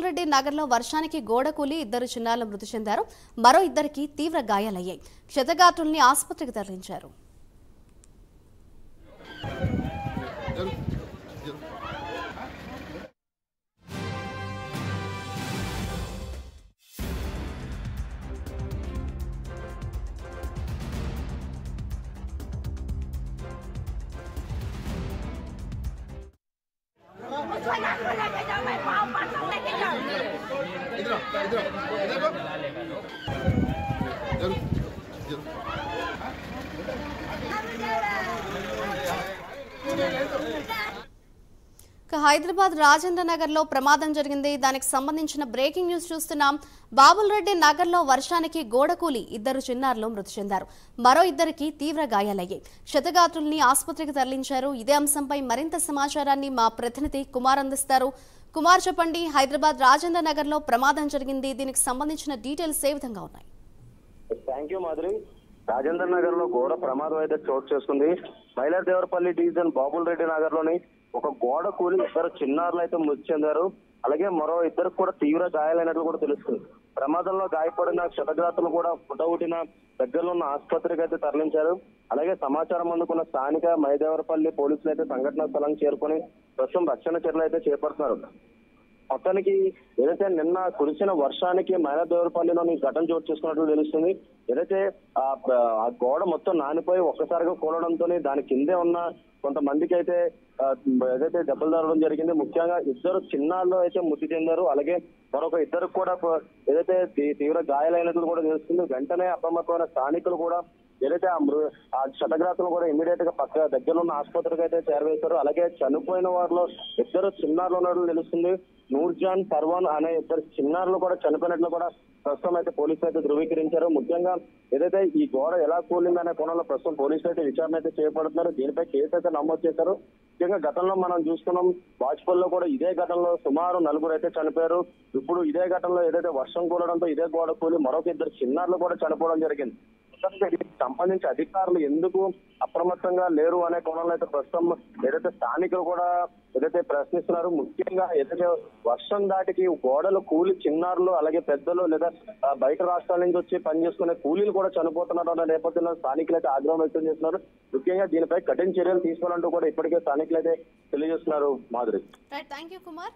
బాబులరెడ్డి నగర్లో వర్షానికి గోడ కూలి ఇద్దరు చిన్నారులు మృతి చెందారు. మరో ఇద్దరికి తీవ్ర గాయాలయ్యాయి. క్షతగాత్రుల్ని ఆసుపత్రికి తరలించారు. హైదరాబాద్ రాజేంద్ర నగర్ లో ప్రమాదం జరిగింది. దానికి సంబంధించిన బ్రేకింగ్ న్యూస్ చూస్తున్నాం. బాబులరెడ్డి నగర్ లో వర్షానికి గోడకూలి ఇద్దరు చిన్నారులు మృతి చెందారు. మరో ఇద్దరికి తీవ్ర గాయాలయ్యాయి. క్షతగాత్రుల్ని ఆసుపత్రికి తరలించారు. ఇదే అంశంపై మరింత సమాచారాన్ని మా ప్రతినిధి కుమార్ అందిస్తారు. కుమార్, చెప్పండి, హైదరాబాద్ రాజేంద్ర నగర్ లో ప్రమాదం జరిగింది. దీనికి సంబంధించిన డీటెయిల్స్ ఏ విధంగా ఉన్నాయి? Thank you Madhuri. రాజేంద్ర నగర్ లో గోడ ప్రమాదం అయితే చోటు చేసుకుంది. మైలాదేవరపల్లి డివిజన్ బాబులరెడ్డి నగర్ లోని ఒక గోడ కూలి ఇద్దరు చిన్నారులు అయితే మృతి చెందారు. అలాగే మరో ఇద్దరికి కూడా తీవ్ర గాయాలైనట్లు కూడా తెలుస్తుంది. ప్రమాదంలో గాయపడిన క్షతగాత్రులు కూడా పుటవుటిన దగ్గరలో ఉన్న ఆసుపత్రికి అయితే తరలించారు. అలాగే సమాచారం అందుకున్న స్థానిక మైలాదేవరపల్లి పోలీసులు అయితే సంఘటనా స్థలానికి చేరుకుని ప్రస్తుతం రక్షణ చర్యలు అయితే చేపడుతున్నారు. మొత్తానికి ఏదైతే నిన్న కురిసిన వర్షానికి మైలాదేవరపల్లిలోని ఘటన చోటు చేసుకున్నట్లు తెలుస్తుంది. ఏదైతే ఆ గోడ మొత్తం నానిపోయి ఒక్కసారిగా కూలడంతో దాని కిందే ఉన్న కొంతమందికి అయితే ఏదైతే దెబ్బలు తగలడం జరిగింది. ముఖ్యంగా ఇద్దరు చిన్నాళ్ళు అయితే మృతి చెందారు. అలాగే మరొక ఇద్దరికి కూడా ఏదైతే తీవ్ర గాయాలైనట్లు కూడా తెలుస్తుంది. వెంటనే అప్రమత్తమైన స్థానికులు కూడా ఏదైతే ఆ క్షతగాత్రులు కూడా ఇమీడియట్ గా పక్క దగ్గర ఉన్న ఆసుపత్రికి అయితే చేరవేశారు. అలాగే చనిపోయిన వారిలో ఇద్దరు చిన్నారులు ఉన్నట్లు తెలుస్తుంది. నూర్జాన్, పర్వాన్ అనే ఇద్దరు చిన్నారులు కూడా చనిపోయినట్లు కూడా ప్రస్తుతం అయితే పోలీసులు అయితే ధృవీకరించారు. ముఖ్యంగా ఏదైతే ఈ గోడ ఎలా కూలిందనే కోణంలో ప్రస్తుతం పోలీసులు అయితే విచారణ అయితే చేపడుతున్నారు. దీనిపై కేసు అయితే నమోదు చేశారు. ముఖ్యంగా గతంలో మనం చూసుకున్నాం, వాజ్పేయిలో కూడా ఇదే ఘటనలో సుమారు 4 అయితే చనిపోయారు. ఇప్పుడు ఇదే ఘటనలో ఏదైతే వర్షం కూలడంతో ఇదే గోడ కూలి మరొక ఇద్దరు చిన్నారులు కూడా చనిపోవడం జరిగింది. దీనికి సంబంధించి అధికారులు ఎందుకు అప్రమత్తంగా లేరు అనే కోణంలో అయితే ప్రస్తుతం ఏదైతే స్థానికులు కూడా ఏదైతే ప్రశ్నిస్తున్నారు. ముఖ్యంగా ఏదైతే వర్షం దాటికి గోడలు కూలి చిన్నారులు అలాగే పెద్దలు లేదా బయట రాష్ట్రాల నుంచి వచ్చి పనిచేసుకునే కూలీలు కూడా చనిపోతున్నారు అన్న నేపథ్యంలో స్థానికులు అయితే ఆగ్రహం వ్యక్తం చేస్తున్నారు. ముఖ్యంగా దీనిపై కఠిన చర్యలు తీసుకోవాలంటూ కూడా ఇప్పటికే స్థానికులు అయితే తెలియజేస్తున్నారు. మాధురి. థాంక్యూ కుమార్.